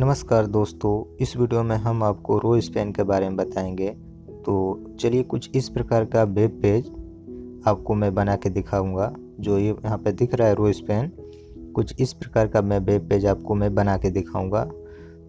नमस्कार दोस्तों, इस वीडियो में हम आपको रो स्पेन के बारे में बताएंगे। तो चलिए कुछ इस प्रकार का वेब पेज आपको मैं बना के दिखाऊंगा। जो ये यहाँ पे दिख रहा है रो स्पेन, कुछ इस प्रकार का मैं वेब पेज आपको मैं बना के दिखाऊंगा।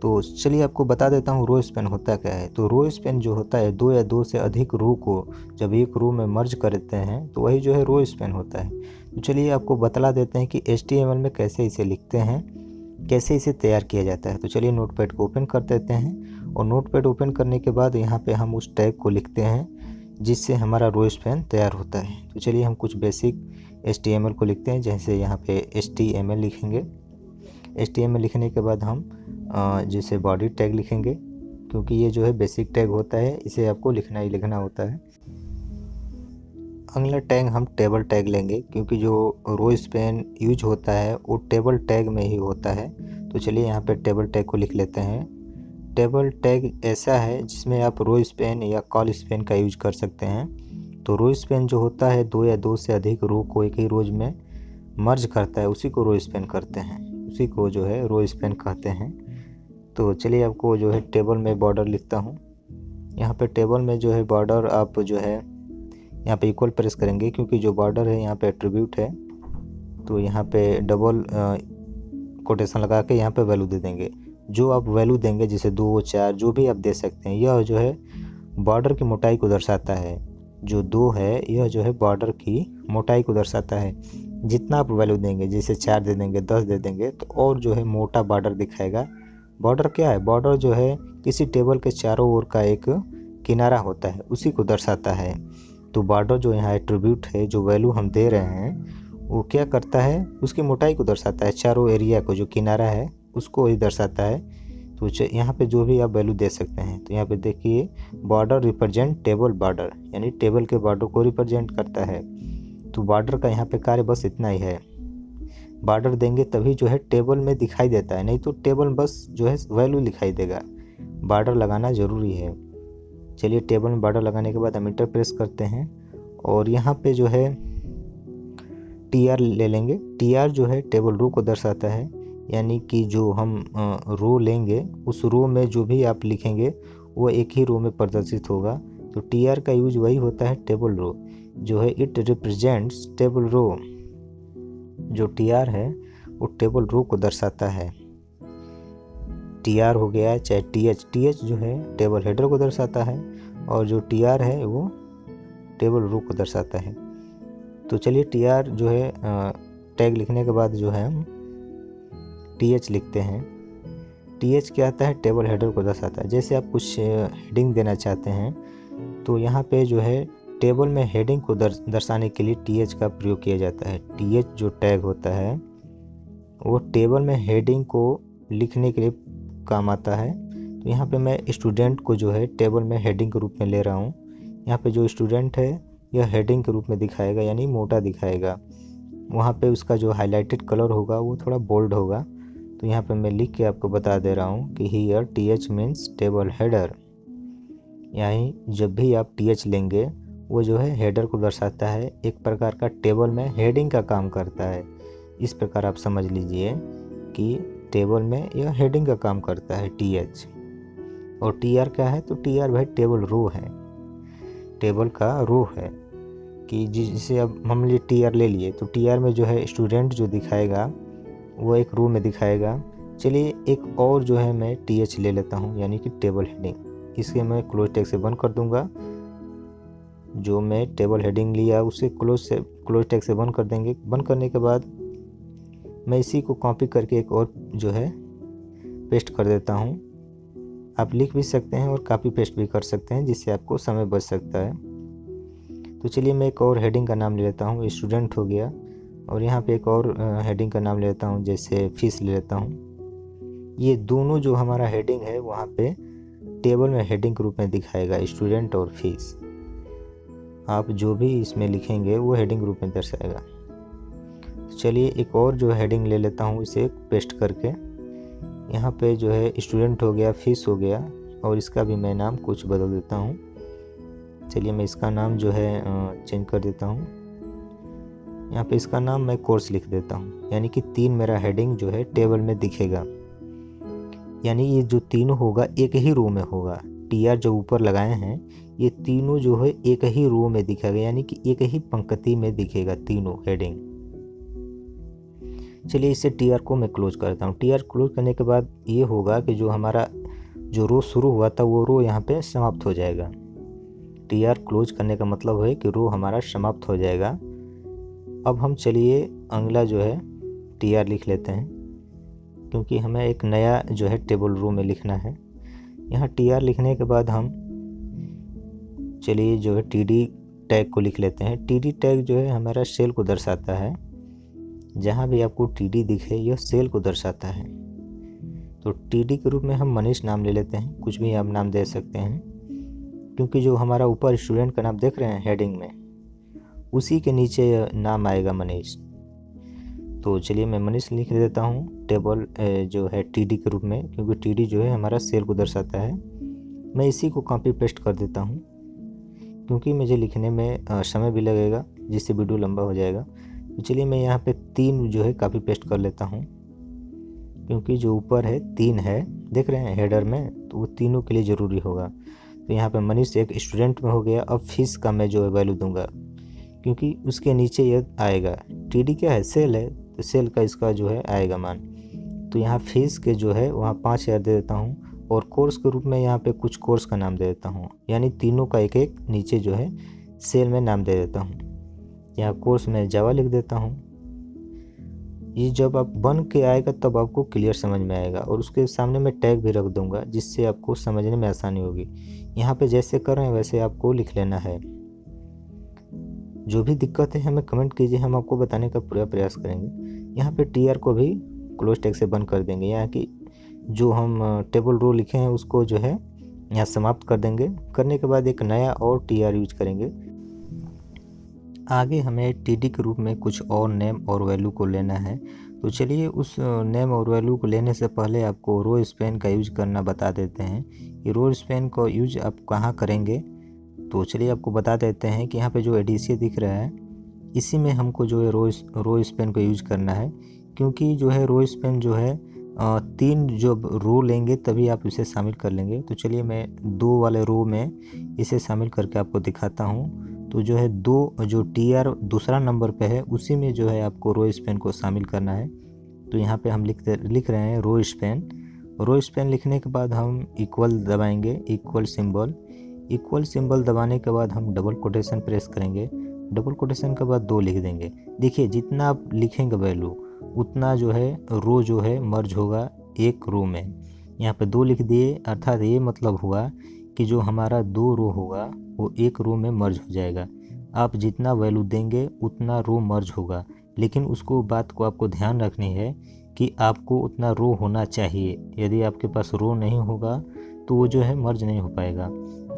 तो चलिए आपको बता देता हूँ रो स्पेन होता क्या है। तो रो स्पेन जो होता है दो या दो से अधिक रो को जब एक रो में मर्ज करते हैं तो वही जो है रो स्पेन होता है। तो चलिए आपको बतला देते हैं कि HTML में कैसे इसे लिखते हैं, कैसे इसे तैयार किया जाता है। तो चलिए नोटपैड को ओपन कर देते हैं और नोटपैड ओपन करने के बाद यहाँ पे हम उस टैग को लिखते हैं जिससे हमारा रो स्पेन तैयार होता है। तो चलिए हम कुछ बेसिक HTML को लिखते हैं। जैसे यहाँ पे HTML लिखेंगे। HTML लिखने के बाद हम जैसे बॉडी टैग लिखेंगे, क्योंकि ये जो है बेसिक टैग होता है, इसे आपको लिखना ही लिखना होता है। अगला टैग हम टेबल टैग लेंगे, क्योंकि जो रो स्पेन यूज होता है वो टेबल टैग में ही होता है। तो चलिए यहाँ पे टेबल टैग को लिख लेते हैं। टेबल टैग ऐसा है जिसमें आप रो स्पेन या कॉल स्पेन का यूज कर सकते हैं। तो रो स्पेन जो होता है दो या दो से अधिक रो को एक ही रोज में मर्ज करता है, उसी को रो स्पेन करते हैं, उसी को जो है रो स्पेन कहते हैं। तो चलिए आपको जो है टेबल में बॉर्डर लिखता हूँ। यहाँ पे टेबल में जो है बॉर्डर आप जो है यहाँ पे इक्वल प्रेस करेंगे, क्योंकि जो बॉर्डर है यहाँ पे एट्रीब्यूट है। तो यहाँ पे डबल कोटेशन लगा के यहाँ पे वैल्यू दे देंगे। जो आप वैल्यू देंगे जैसे 2, 4 जो भी आप दे सकते हैं, यह जो है बॉर्डर की मोटाई को दर्शाता है। जो 2 है यह जो है बॉर्डर की मोटाई को दर्शाता है। जितना आप वैल्यू देंगे, जैसे 4 दे देंगे, 10 दे देंगे, तो और जो है मोटा बॉर्डर दिखाएगा। बॉर्डर क्या है? बॉर्डर जो है किसी टेबल के चारों ओर का एक किनारा होता है, उसी को दर्शाता है। तो बॉर्डर जो यहाँ एट्रीब्यूट है, जो वैल्यू हम दे रहे हैं, वो क्या करता है? उसकी मोटाई को दर्शाता है, चारों एरिया को, जो किनारा है उसको ही दर्शाता है। तो यहाँ पे जो भी आप वैल्यू दे सकते हैं। तो यहाँ पे देखिए बॉर्डर रिप्रेजेंट टेबल बॉर्डर, यानी टेबल के बॉर्डर को रिप्रेजेंट करता है। तो बॉर्डर का यहाँ पे कार्य बस इतना ही है। बॉर्डर देंगे तभी जो है टेबल में दिखाई देता है, नहीं तो टेबल बस जो है वैल्यू दिखाई देगा। बॉर्डर लगाना ज़रूरी है। चलिए टेबल में बॉर्डर लगाने के बाद हम इंटर प्रेस करते हैं और यहाँ पे जो है TR ले लेंगे। TR जो है टेबल रो को दर्शाता है, यानी कि जो हम रो लेंगे उस रो में जो भी आप लिखेंगे वो एक ही रो में प्रदर्शित होगा। तो TR का यूज वही होता है टेबल रो, जो है इट रिप्रेजेंट्स टेबल रो। जो TR है वो टेबल रो को दर्शाता है। TR हो गया, चाहे TH जो है टेबल हेडर को दर्शाता है, और जो TR है वो टेबल रो को दर्शाता है। तो चलिए TR जो है टैग लिखने के बाद जो है हम TH लिखते हैं। TH क्या आता है? टेबल हेडर को दर्शाता है। जैसे आप कुछ हेडिंग देना चाहते हैं तो यहाँ पे जो है टेबल में हेडिंग को दर्शाने के लिए TH का प्रयोग किया जाता है। TH जो टैग होता है वो टेबल में हेडिंग को लिखने के लिए काम आता है। तो यहाँ पे मैं स्टूडेंट को जो है टेबल में हेडिंग के रूप में ले रहा हूँ। यहाँ पे जो स्टूडेंट है यह हेडिंग के रूप में दिखाएगा, यानी मोटा दिखाएगा। वहाँ पे उसका जो हाईलाइटेड कलर होगा वो थोड़ा बोल्ड होगा। तो यहाँ पे मैं लिख के आपको बता दे रहा हूँ कि here TH means table header, यानी जब भी आप TH लेंगे वो जो है हेडर को दर्शाता है, एक प्रकार का टेबल में हेडिंग का काम करता है। इस प्रकार आप समझ लीजिए कि टेबल में यह हेडिंग का काम करता है TH। और TR क्या है? तो TR भाई टेबल रो है, टेबल का रो है। कि जिसे अब हम लिए TR ले लिए, तो TR में जो है स्टूडेंट जो दिखाएगा वो एक रो में दिखाएगा। चलिए एक और जो है मैं TH ले लेता हूँ, यानी कि टेबल हेडिंग। इसके मैं क्लोज टैग से बंद कर दूंगा। जो मैं टेबल हेडिंग लिया उसे क्लोज टैग से बंद कर देंगे। बंद करने के बाद मैं इसी को कॉपी करके एक और जो है पेस्ट कर देता हूँ। आप लिख भी सकते हैं और कॉपी पेस्ट भी कर सकते हैं, जिससे आपको समय बच सकता है। तो चलिए मैं एक और हेडिंग का नाम ले लेता हूँ, स्टूडेंट हो गया। और यहाँ पे एक और हेडिंग का नाम ले लेता हूँ, जैसे फीस ले लेता हूँ। ये दोनों जो हमारा हेडिंग है वहाँ पे टेबल में हेडिंग के रूप में दिखाएगा, स्टूडेंट और फीस। आप जो भी इसमें लिखेंगे वो हेडिंग रूप में दर्शाएगा। तो चलिए एक और जो हेडिंग ले लेता हूँ, इसे पेस्ट करके यहाँ पे जो है स्टूडेंट हो गया, फीस हो गया, और इसका भी मैं नाम कुछ बदल देता हूँ। चलिए मैं इसका नाम जो है चेंज कर देता हूँ। यहाँ पे इसका नाम मैं कोर्स लिख देता हूँ, यानी कि 3 मेरा हेडिंग जो है टेबल में दिखेगा। यानी ये जो तीनों होगा एक ही रो में होगा। टीआर जो ऊपर लगाए हैं ये तीनों जो है एक ही रो में दिखेगा, यानी कि एक ही पंक्ति में दिखेगा तीनों हेडिंग। चलिए इसे टीआर को मैं क्लोज करता हूँ। टीआर क्लोज करने के बाद ये होगा कि जो हमारा जो रो शुरू हुआ था वो रो यहाँ पे समाप्त हो जाएगा। टीआर क्लोज करने का मतलब है कि रो हमारा समाप्त हो जाएगा। अब हम चलिए अगला जो है टीआर लिख लेते हैं, क्योंकि हमें एक नया जो है टेबल रो में लिखना है। यहाँ टीआर लिखने के बाद हम चलिए जो है टीडी टैग को लिख लेते हैं। टीडी टैग जो है हमारा सेल को दर्शाता है। जहाँ भी आपको टीडी दिखे यह सेल को दर्शाता है। तो टीडी के रूप में हम मनीष नाम ले लेते हैं, कुछ भी आप नाम दे सकते हैं, क्योंकि जो हमारा ऊपर स्टूडेंट का नाम देख रहे हैं हेडिंग में, उसी के नीचे नाम आएगा मनीष। तो चलिए मैं मनीष लिख देता हूँ टेबल जो है टीडी के रूप में, क्योंकि टीडी जो है हमारा सेल को दर्शाता है। मैं इसी को कॉपी पेस्ट कर देता हूँ, क्योंकि मुझे लिखने में समय भी लगेगा, जिससे वीडियो लंबा हो जाएगा। तो चलिए मैं यहाँ पे 3 जो है कॉपी पेस्ट कर लेता हूँ, क्योंकि जो ऊपर है 3 है, देख रहे हैं हेडर में, तो वो तीनों के लिए ज़रूरी होगा। तो यहाँ पे मनीष एक स्टूडेंट में हो गया। अब फीस का मैं जो है वैल्यू दूंगा, क्योंकि उसके नीचे ये आएगा। टीडी क्या है, सेल है, तो सेल का इसका जो है आएगा मान। तो यहाँ फीस के जो है वहाँ 5000 दे देता हूँ, और कोर्स के रूप में यहाँ पे कुछ कोर्स का नाम दे देता हूँ, यानी तीनों का एक एक नीचे जो है सेल में नाम दे देता हूँ। यहाँ कोर्स में जावा लिख देता हूँ। ये जब आप बन के आएगा तब आपको क्लियर समझ में आएगा, और उसके सामने मैं टैग भी रख दूंगा, जिससे आपको समझने में आसानी होगी। यहाँ पे जैसे कर रहे हैं वैसे आपको लिख लेना है। जो भी दिक्कत है हमें कमेंट कीजिए, हम आपको बताने का पूरा प्रयास करेंगे। यहाँ पे टीआर को भी क्लोज टैग से बंद कर देंगे, यहाँ की जो हम टेबल रो लिखे हैं उसको जो है यहाँ समाप्त कर देंगे। करने के बाद एक नया और टीआर यूज करेंगे। आगे हमें टीडी के रूप में कुछ और नेम और वैल्यू को लेना है। तो चलिए उस नेम और वैल्यू को लेने से पहले आपको रो स्पेन का यूज करना बता देते हैं कि रो स्पेन का यूज आप कहाँ करेंगे। तो चलिए आपको बता देते हैं कि यहाँ पे जो एडीसी दिख रहा है इसी में हमको जो है रो स्पेन का यूज करना है, क्योंकि जो है रो स्पेन जो है 3 जब रो लेंगे तभी आप इसे शामिल कर लेंगे। तो चलिए मैं 2 वाले रो में इसे शामिल करके आपको दिखाता हूँ। तो जो है 2 जो टीआर दूसरा नंबर पे है उसी में जो है आपको रो स्पेन को शामिल करना है। तो यहाँ पे हम लिख रहे हैं रो स्पेन। रो स्पेन लिखने के बाद हम इक्वल दबाएंगे, इक्वल सिंबल दबाने के बाद हम डबल कोटेशन प्रेस करेंगे। डबल कोटेशन के बाद 2 लिख देंगे। देखिए जितना आप लिखेंगे वैल्यू उतना जो है रो जो है मर्ज होगा एक रो में। यहाँ पे 2 लिख दिए, अर्थात ये मतलब हुआ कि जो हमारा 2 रो होगा वो एक रो में मर्ज हो जाएगा। आप जितना वैल्यू देंगे उतना रो मर्ज होगा, लेकिन उसको बात को आपको ध्यान रखनी है कि आपको उतना रो होना चाहिए। यदि आपके पास रो नहीं होगा तो वो जो है मर्ज नहीं हो पाएगा।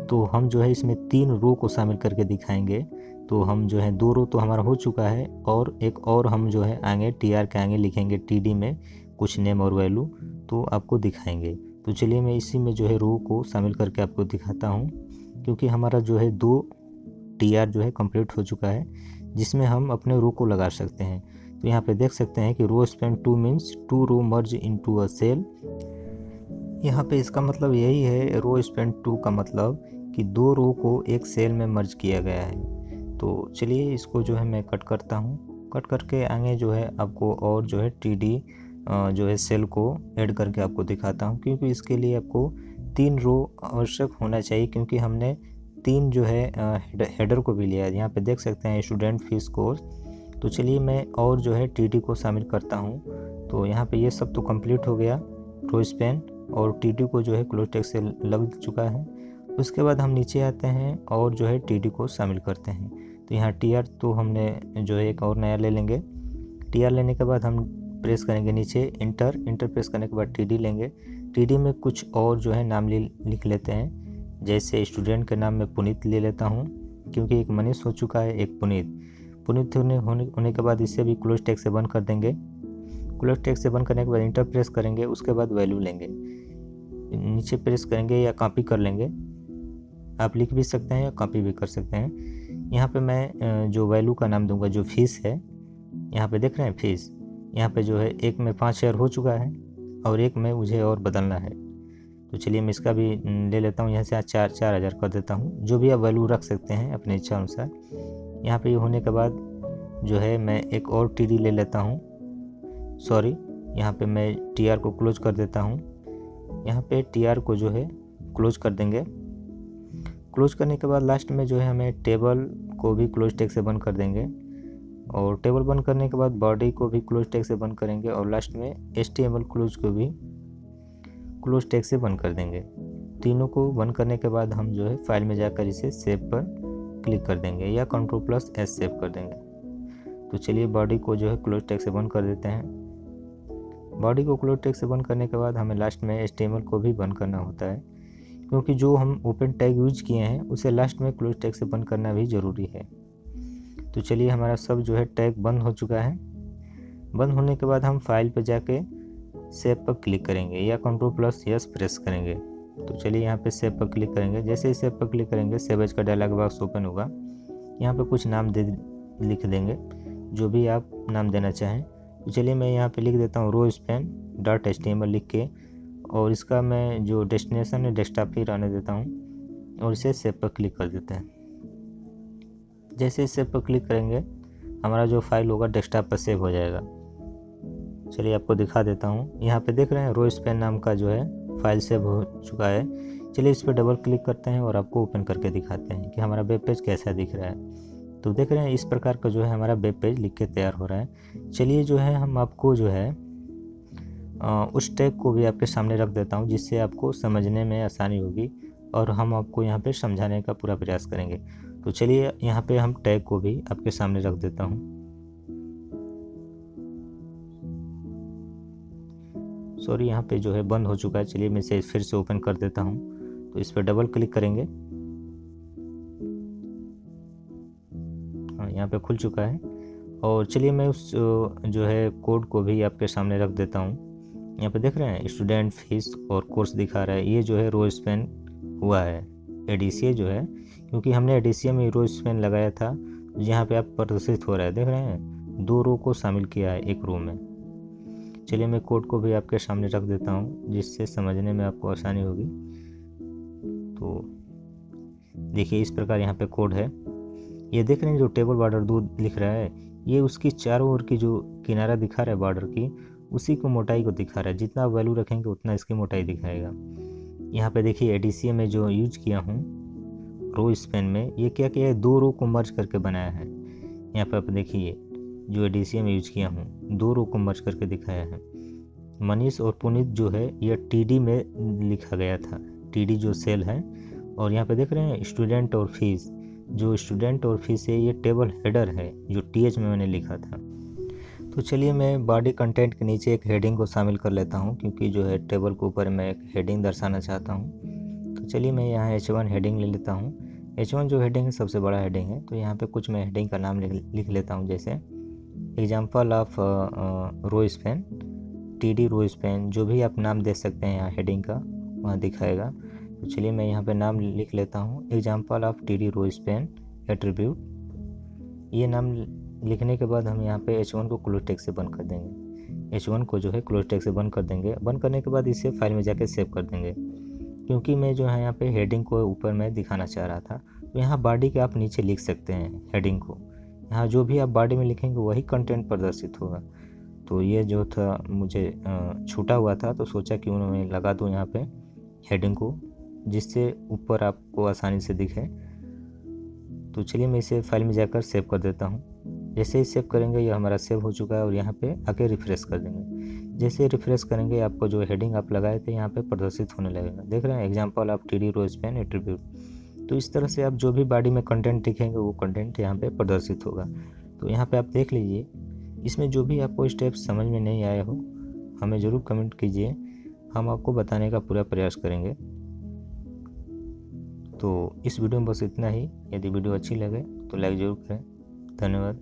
तो हम जो है इसमें 3 रो को शामिल करके दिखाएंगे। तो हम जो है 2 रो तो हमारा हो चुका है, और एक और हम जो है आगे टीआर के आगे लिखेंगे टीडी में कुछ नेम और वैल्यू, तो आपको दिखाएंगे। तो चलिए मैं इसी में जो है रो को शामिल करके आपको दिखाता हूँ, क्योंकि हमारा जो है 2 टीआर जो है कंप्लीट हो चुका है, जिसमें हम अपने रो को लगा सकते हैं। तो यहाँ पे देख सकते हैं कि row span 2 means 2 row merge into a cell. यहाँ पे इसका मतलब यही है, रो स्पेन 2 का मतलब कि 2 रो को एक सेल में मर्ज किया गया है। तो चलिए इसको जो है मैं कट करता हूँ। कट करके आगे जो है आपको और जो है टीडी जो है सेल को ऐड करके आपको दिखाता हूँ, क्योंकि इसके लिए आपको 3 रो आवश्यक होना चाहिए, क्योंकि हमने 3 जो है हेडर को भी लिया है। यहाँ पे देख सकते हैं स्टूडेंट फीस कोर्स। तो चलिए मैं और जो है टीडी को शामिल करता हूँ। तो यहाँ पे ये सब तो कंप्लीट हो गया, रो स्पेन और टीडी को जो है क्लोज टैग से लग चुका है। उसके बाद हम नीचे आते हैं और जो है टीडी को शामिल करते हैं। तो यहाँ टीआर तो हमने जो है एक और नया ले लेंगे। टीआर लेने के बाद हम प्रेस करेंगे नीचे इंटर प्रेस करने के बाद टीडी लेंगे। टीडी में कुछ और जो है नाम लिख लेते हैं, जैसे स्टूडेंट के नाम में पुनीत ले लेता हूँ, क्योंकि एक मनीष हो चुका है, एक पुनीत होने के बाद इसे भी क्लोज टैग से बंद कर देंगे। क्लोज टैग से बंद करने के बाद इंटर प्रेस करेंगे, उसके बाद वैल्यू लेंगे, नीचे प्रेस करेंगे या कॉपी कर लेंगे। आप लिख भी सकते हैं या कॉपी भी कर सकते हैं। यहाँ पे मैं जो वैल्यू का नाम दूंगा जो फीस है, यहाँ पे देख रहे हैं फीस, यहाँ पे जो है एक में 5000 हो चुका है। और एक में मुझे और बदलना है। तो चलिए मैं इसका भी ले लेता हूँ, यहाँ से 4000 कर देता हूँ। जो भी आप वैल्यू रख सकते हैं अपने इच्छा अनुसार। यहाँ पे ये होने के बाद जो है मैं एक और TD ले लेता हूँ, सॉरी यहाँ पे मैं TR को क्लोज कर देता हूँ। यहाँ पे TR को जो है क्लोज कर देंगे। क्लोज करने के बाद लास्ट में जो है हमें टेबल को भी क्लोज टैग से बंद कर देंगे, और टेबल बंद करने के बाद बॉडी को भी क्लोज टैग से बंद करेंगे, और लास्ट में HTML क्लोज को भी क्लोज टैग से बंद कर देंगे। तीनों को बंद करने के बाद हम जो है फाइल में जाकर इसे सेव पर क्लिक कर देंगे या Ctrl+S सेव कर देंगे। तो चलिए बॉडी को जो है क्लोज टैग से बंद कर देते हैं। बॉडी को क्लोज टैग से बंद करने के बाद हमें लास्ट में HTML को भी बंद करना होता है, क्योंकि जो हम ओपन टैग यूज किए हैं उसे लास्ट में क्लोज टैग से बंद करना भी ज़रूरी है। तो चलिए हमारा सब जो है टैग बंद हो चुका है। बंद होने के बाद हम फाइल पर जाके सेव पर क्लिक करेंगे या Ctrl+S प्रेस करेंगे। तो चलिए यहाँ पे सेव पर क्लिक करेंगे। जैसे ही सेव पर क्लिक करेंगे सेव एज का डायलॉग बॉक्स ओपन होगा। यहाँ पे कुछ नाम लिख देंगे, जो भी आप नाम देना चाहें। तो चलिए मैं यहाँ पे लिख देता हूँ rospan.html लिख के, और इसका मैं जो डेस्टिनेशन है डेस्कटॉप ही रहने देता हूँ, और इसे सेव पर क्लिक कर देते हैं। जैसे सेव पर क्लिक करेंगे हमारा जो फाइल होगा डेस्कटॉप पर सेव हो जाएगा। चलिए आपको दिखा देता हूँ। यहाँ पे देख रहे हैं rospan नाम का जो है फाइल सेव हो चुका है। चलिए इस पर डबल क्लिक करते हैं और आपको ओपन करके दिखाते हैं कि हमारा वेब पेज कैसा दिख रहा है। तो देख रहे हैं इस प्रकार का जो है हमारा वेब पेज लिख के तैयार हो रहा है। चलिए जो है हम आपको जो है उस टैग को भी आपके सामने रख देता हूँ, जिससे आपको समझने में आसानी होगी, और हम आपको यहाँ पे समझाने का पूरा प्रयास करेंगे। तो चलिए यहाँ पे हम टैग को भी आपके सामने रख देता हूँ। सॉरी यहाँ पे जो है बंद हो चुका है। चलिए मैं इसे फिर से ओपन कर देता हूँ। तो इस पर डबल क्लिक करेंगे, हाँ यहाँ पे खुल चुका है। और चलिए मैं उस जो है कोड को भी आपके सामने रख देता हूँ। यहाँ पे देख रहे हैं स्टूडेंट फीस और कोर्स दिखा रहा है। ये जो है rospan हुआ है ADCA जो है, क्योंकि हमने ADCA में rospan लगाया था। यहाँ पे आप प्रदर्शित हो रहा है, देख रहे हैं 2 रो को शामिल किया है एक रो में। चलिए मैं कोड को भी आपके सामने रख देता हूँ, जिससे समझने में आपको आसानी होगी। तो देखिए इस प्रकार यहाँ पे कोड है। ये देख रहे हैं जो टेबल बॉर्डर 2 लिख रहा है, ये उसकी चारों ओर की जो किनारा दिखा रहा है बॉर्डर की, उसी को मोटाई को दिखा रहा है। जितना वैल्यू रखेंगे उतना इसकी मोटाई दिखाएगा। यहाँ पे देखिए ADCA में जो यूज किया हूँ rospan में, ये क्या किया है 2 रो को मर्ज करके बनाया है। यहाँ पे आप देखिए जो ADCA में यूज किया हूँ 2 रो को मर्ज करके दिखाया है। मनीष और पुनीत जो है ये TD में लिखा गया था, TD जो सेल है। और यहाँ पे देख रहे हैं स्टूडेंट और फीस, जो स्टूडेंट और फीस है ये टेबल हेडर है जो TH में मैंने लिखा था। तो चलिए मैं बॉडी कंटेंट के नीचे एक हेडिंग को शामिल कर लेता हूँ, क्योंकि जो है टेबल के ऊपर मैं एक हेडिंग दर्शाना चाहता हूँ। तो चलिए मैं यहाँ H1 हेडिंग ले लेता हूँ। H1 जो हेडिंग है सबसे बड़ा हेडिंग है। तो यहाँ पे कुछ मैं हेडिंग का नाम लिख लेता हूँ, जैसे example of rospan, TD rospan, जो भी आप नाम दे सकते हैं यहाँ हेडिंग का वहाँ दिखाएगा। तो चलिए मैं यहाँ पे नाम लिख लेता हूँ example of TD rospan attribute. ये नाम लिखने के बाद हम यहाँ पे H1 को क्लोज टैग से बंद कर देंगे। H1 को जो है क्लोज टैग से बंद कर देंगे। बंद करने के बाद इसे फाइल में जाके सेव कर देंगे, क्योंकि मैं जो है यहाँ पे हेडिंग को ऊपर मैं दिखाना चाह रहा था। तो यहाँ बॉडी के आप नीचे लिख सकते हैं हेडिंग को। यहाँ जो भी आप बॉडी में लिखेंगे वही कंटेंट प्रदर्शित होगा। तो ये जो था मुझे छूटा हुआ था, तो सोचा कि उन्होंने लगा दूँ यहाँ पे हेडिंग को, जिससे ऊपर आपको आसानी से दिखे। तो चलिए मैं इसे फाइल में जाकर सेव कर देता हूँ। जैसे ही सेव करेंगे ये हमारा सेव हो चुका है, और यहाँ पे आके रिफ्रेश कर देंगे। जैसे रिफ्रेश करेंगे आपको जो हेडिंग आप लगाए थे यहाँ पे प्रदर्शित होने लगेगा। देख रहे हैं example of TD rospan attribute. तो इस तरह से आप जो भी बॉडी में कंटेंट लिखेंगे वो कंटेंट यहाँ पे प्रदर्शित होगा। तो यहाँ पे आप देख लीजिए, इसमें जो भी आपको स्टेप समझ में नहीं आया हो हमें ज़रूर कमेंट कीजिए, हम आपको बताने का पूरा प्रयास करेंगे। तो इस वीडियो में बस इतना ही। यदि वीडियो अच्छी लगे तो लाइक ज़रूर करें। धन्यवाद।